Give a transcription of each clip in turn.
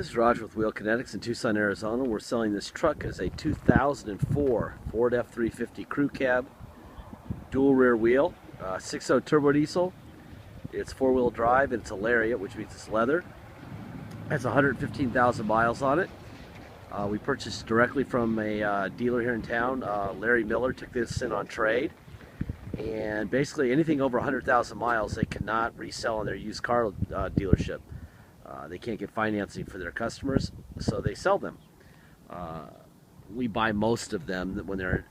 This is Roger with Wheel Kinetics in Tucson, Arizona. We're selling this truck as a 2004 Ford F350 crew cab, dual rear wheel, 6.0 turbo diesel. It's four-wheel drive and it's a Lariat, which means it's leather. It has 115,000 miles on it. We purchased directly from a dealer here in town. Larry Miller took this in on trade. And basically anything over 100,000 miles they cannot resell in their used car dealership. They can't get financing for their customers, so they sell them. We buy most of them when they're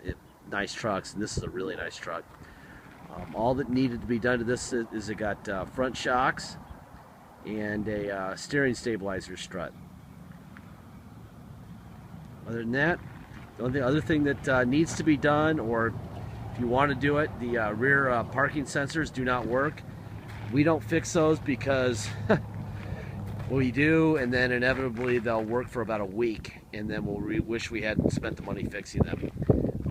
nice trucks, and this is a really nice truck. All that needed to be done to this is it got front shocks and a steering stabilizer strut. Other than that, the only other thing that needs to be done, or if you want to do it, the rear parking sensors do not work. We don't fix those because we do, and then inevitably they'll work for about a week, and then we'll wish we hadn't spent the money fixing them.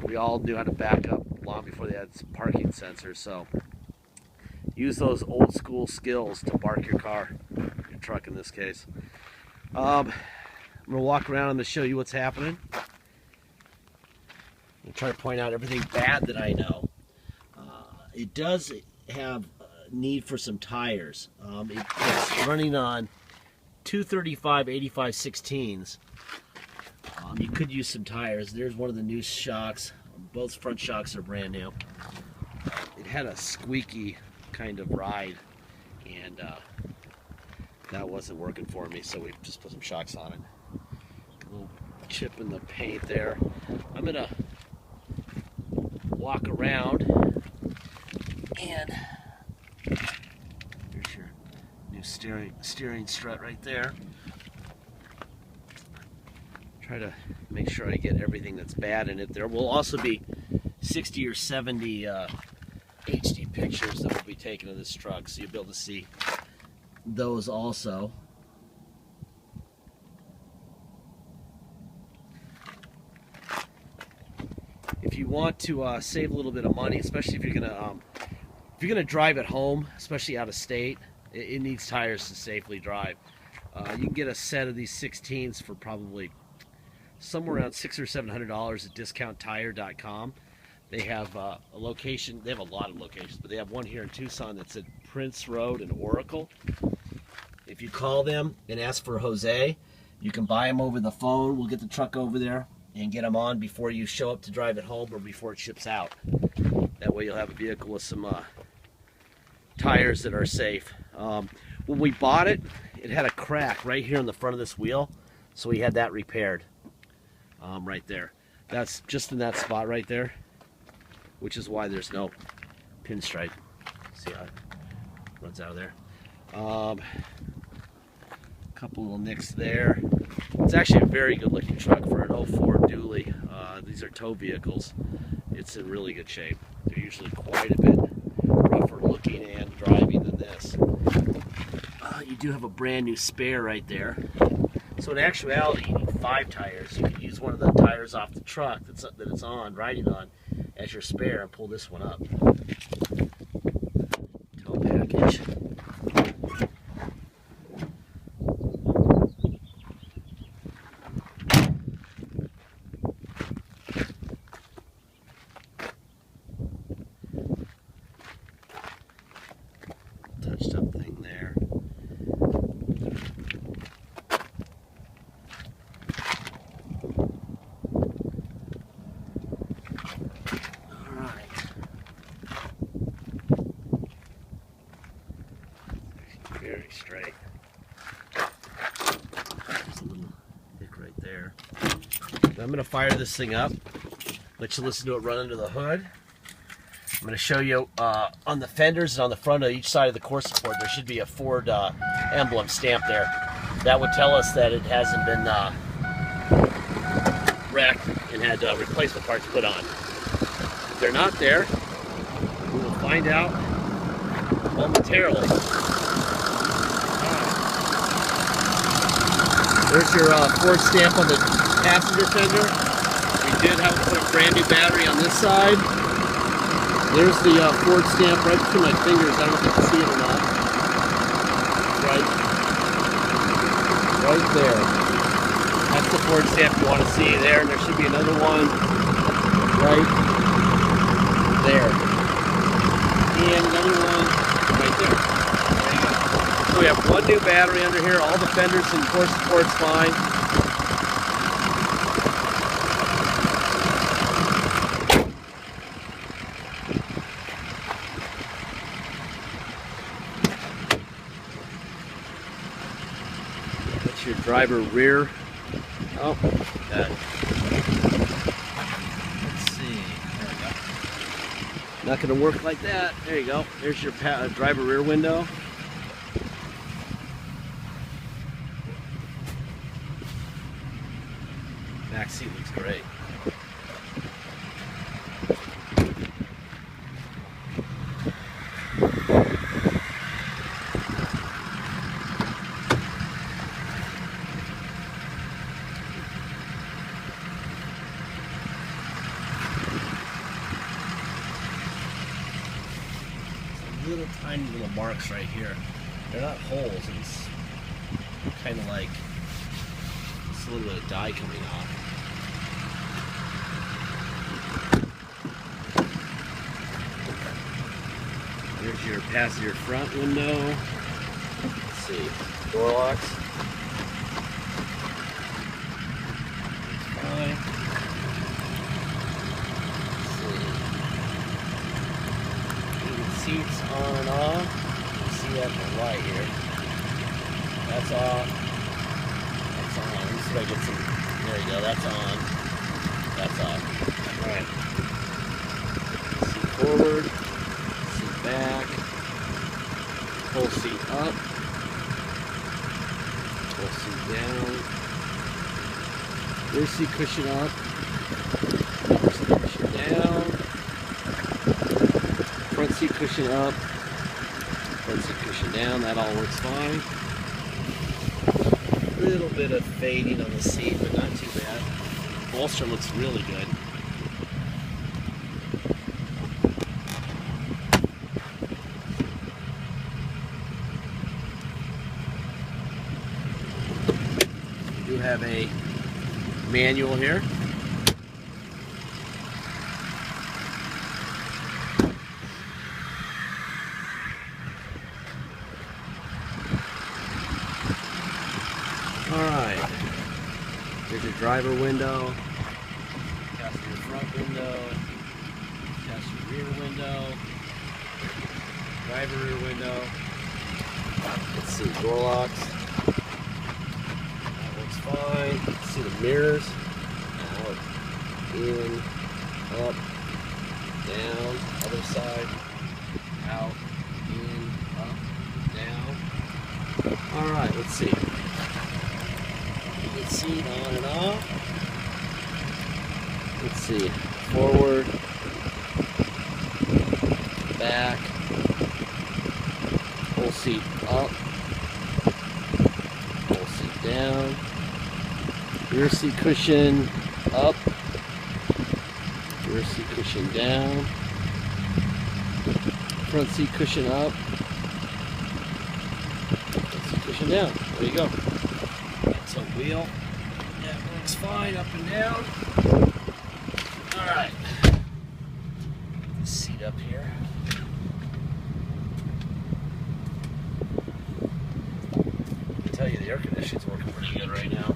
We all knew how to back up long before they had parking sensors, so use those old school skills to park your car, your truck in this case. I'm going to walk around and show you what's happening. I'll try to point out everything bad that I know. It does have need for some tires. It's running on 235/85/16s. You could use some tires. There's one of the new shocks. Both front shocks are brand new. It had a squeaky kind of ride, and that wasn't working for me, so we just put some shocks on it. A little chip in the paint there. I'm gonna walk around, and here's your new steering strut right there. Try to make sure I get everything that's bad in it. There will also be 60 or 70 HD pictures that will be taken of this truck, so you'll be able to see those also. If you want to save a little bit of money, especially if you're gonna drive at home, especially out of state, it needs tires to safely drive. You can get a set of these 16s for probably somewhere around $600 or $700 at discounttire.com. They have a location. They have a lot of locations, but they have one here in Tucson that's at Prince Road in Oracle. If you call them and ask for Jose, you can buy them over the phone. We'll get the truck over there and get them on before you show up to drive it home or before it ships out. That way you'll have a vehicle with some tires that are safe. When we bought it, it had a crack right here in the front of this wheel, so we had that repaired. Right there. That's just in that spot right there, which is why there's no pinstripe. See how it runs out of there. Couple little nicks there. It's actually a very good looking truck for an 04 dually. These are tow vehicles. It's in really good shape. They're usually quite a bit rougher looking and driving than this. You do have a brand new spare right there. So in actuality, you need 5 tires. You can use one of the tires off the truck that it's on, riding on, as your spare and pull this one up. Tow package. Touched up thing there. Very straight. There's a little nick right there. Now I'm going to fire this thing up, let you listen to it run under the hood. I'm going to show you on the fenders and on the front of each side of the core support there should be a Ford emblem stamped there. That would tell us that it hasn't been wrecked and had replacement parts put on. If they're not there, we will find out momentarily. There's your Ford stamp on the passenger fender. We did have to put a brand new battery on this side. There's the Ford stamp right between my fingers. I don't know if you can see it or not. right there. That's the Ford stamp you want to see there, and there should be another one right there. And another one right there. There you go. So we have one new battery under here. All the fenders and core support's fine. That's your driver rear. Oh, that. Let's see. There we go. Not going to work like that. There you go. There's your driver rear window. Back seat looks great. Little tiny little marks right here. They're not holes, it's kind of like just a little bit of dye coming off. There's your passenger front window. Let's see, door locks. It's fine. Seats on and off. You see that in the light here. That's off. That's on. Let me see if I get some. There you go. That's on. That's off. Alright. Seat forward. Seat back. Pull seat up. Pull seat down. Rear seat cushion up. Rear seat cushion down. Front seat cushion up, front seat cushion down, that all works fine. A little bit of fading on the seat, but not too bad. Bolster looks really good. You do have a manual here. Alright, there's your driver window, passenger front window, passenger rear window, driver rear window. Let's see, door locks. That looks fine. Let's see the mirrors. Out, in, up, down, other side, out, in, up, down. Alright, let's see. Seat on and off. Let's see. Forward, back, pull seat up, pull seat down, rear seat cushion up, rear seat cushion down, front seat cushion up, front seat cushion down. There you go. That's a wheel. That works fine up and down. Alright. Seat up here. I can tell you the air conditioning's working pretty good right now.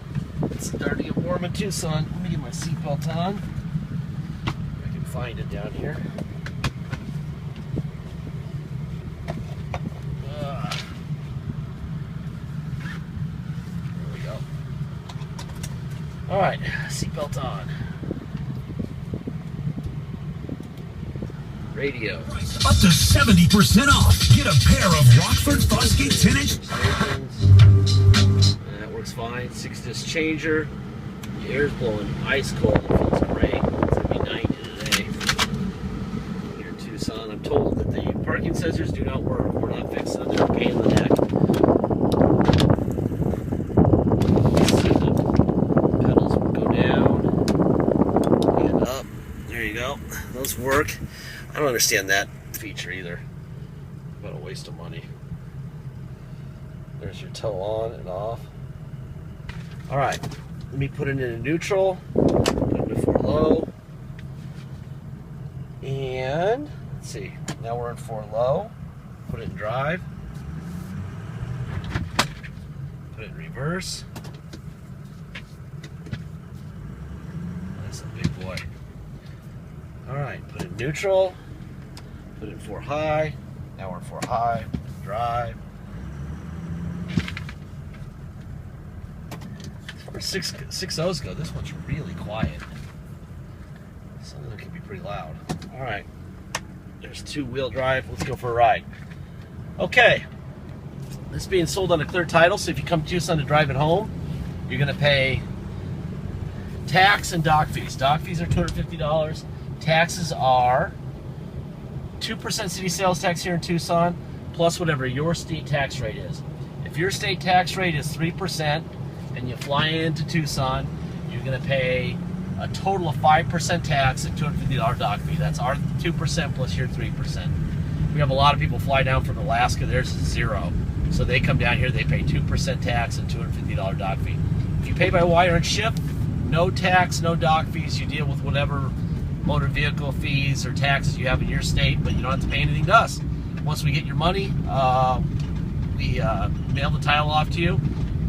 It's starting to get warm in Tucson. Let me get my seatbelt on. If I can find it down here. Alright, seatbelt on. Radio. Up to 70% off. Get a pair of Rockford Fosgate 10-inch. That works fine. 6-disc changer. The air's blowing ice cold. It feels great. It's going to be 90 today. Here in Tucson, I'm told that the parking sensors do not work. We're not fixing them. They're a pain in the neck. Those work. I don't understand that feature either. What a waste of money. There's your tow on and off. All right, let me put it into neutral, put it before low, and let's see, now we're in 4 low, put it in drive, put it in reverse. That's a big boy. All right, put it in neutral, put it in 4 high, now we're in 4 high, drive. Where 6.0s go, this one's really quiet. Some of them can be pretty loud. All right, there's 2-wheel drive. Let's go for a ride. Okay, this being sold on a clear title, so if you come to Tucson to drive it home, you're gonna pay tax and dock fees. Dock fees are $250. Taxes are 2% city sales tax here in Tucson, plus whatever your state tax rate is. If your state tax rate is 3%, and you fly into Tucson, you're going to pay a total of 5% tax and $250 dock fee. That's our 2% plus your 3%. We have a lot of people fly down from Alaska. Theirs is 0. So they come down here, they pay 2% tax and $250 dock fee. If you pay by wire and ship, no tax, no dock fees. You deal with whatever motor vehicle fees or taxes you have in your state, but you don't have to pay anything to us. Once we get your money, we mail the title off to you.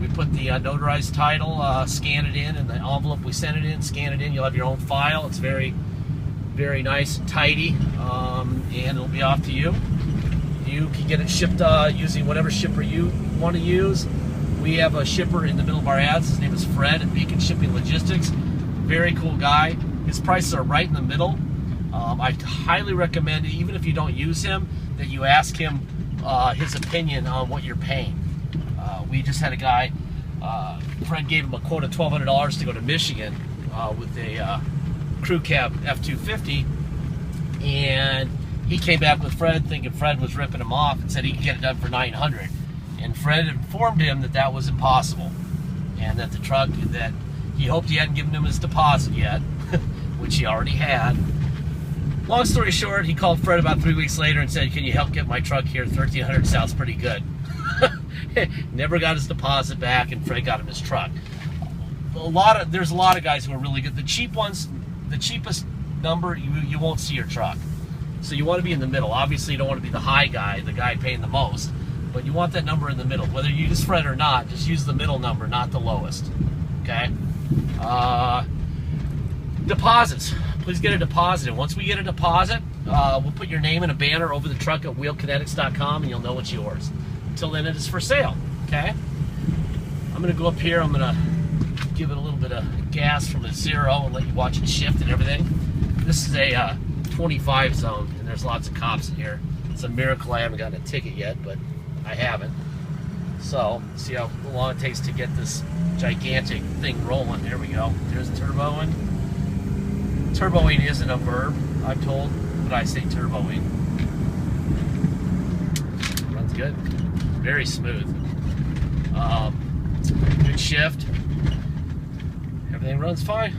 We put the notarized title, scan it in the envelope we send it in, scan it in. You'll have your own file. It's very, very nice and tidy, and it'll be off to you. You can get it shipped using whatever shipper you want to use. We have a shipper in the middle of our ads. His name is Fred at Beacon Shipping Logistics. Very cool guy. His prices are right in the middle. I highly recommend, even if you don't use him, that you ask him his opinion on what you're paying. We just had a guy, Fred gave him a quote of $1,200 to go to Michigan with a crew cab F350, and he came back with Fred thinking Fred was ripping him off and said he could get it done for $900. And Fred informed him that that was impossible, and that the truck, that he hoped he hadn't given him his deposit yet, which he already had. Long story short, he called Fred about 3 weeks later and said, "Can you help get my truck here? 1,300 sounds pretty good." Never got his deposit back, and Fred got him his truck. There's a lot of guys who are really good. The cheap ones, the cheapest number, you won't see your truck. So you want to be in the middle. Obviously, you don't want to be the high guy, the guy paying the most, but you want that number in the middle. Whether you use Fred or not, just use the middle number, not the lowest. Okay? Deposits. Please get a deposit. And once we get a deposit, we'll put your name in a banner over the truck at wheelkinetics.com, and you'll know it's yours. Until then, it is for sale. Okay? I'm going to go up here. I'm going to give it a little bit of gas from a 0 and let you watch it shift and everything. This is a 25 zone, and there's lots of cops in here. It's a miracle I haven't gotten a ticket yet, but I haven't. So, see how long it takes to get this gigantic thing rolling. There we go. There's turboing. Turboing isn't a verb, I'm told, but I say turboing. Runs good. Very smooth. Good shift. Everything runs fine.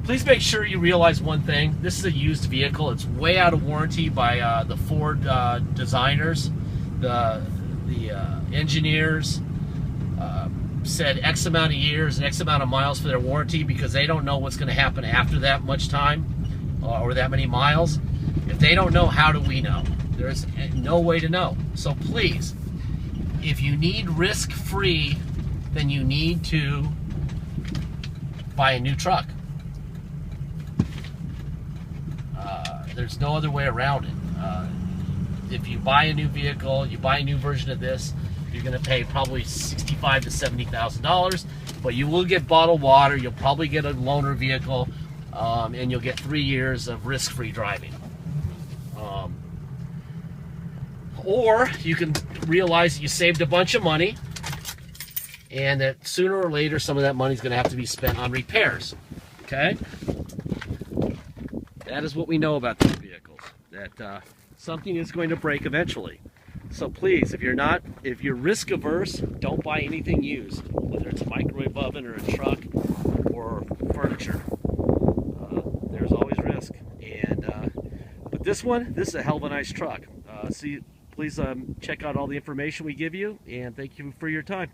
Please make sure you realize one thing. This is a used vehicle. It's way out of warranty by the Ford designers. The engineers said X amount of years and X amount of miles for their warranty because they don't know what's going to happen after that much time or that many miles. If they don't know, how do we know? There's no way to know. So please, if you need risk-free, then you need to buy a new truck. There's no other way around it. If you buy a new vehicle, you buy a new version of this, you're going to pay probably $65,000 to $70,000, but you will get bottled water. You'll probably get a loaner vehicle, and you'll get 3 years of risk-free driving. Or you can realize that you saved a bunch of money, and that sooner or later some of that money is going to have to be spent on repairs. Okay? That is what we know about these vehicles. That something is going to break eventually. So please, if you're risk averse, don't buy anything used, whether it's a microwave oven or a truck or furniture. There's always risk. But this is a hell of a nice truck. Please check out all the information we give you, and thank you for your time.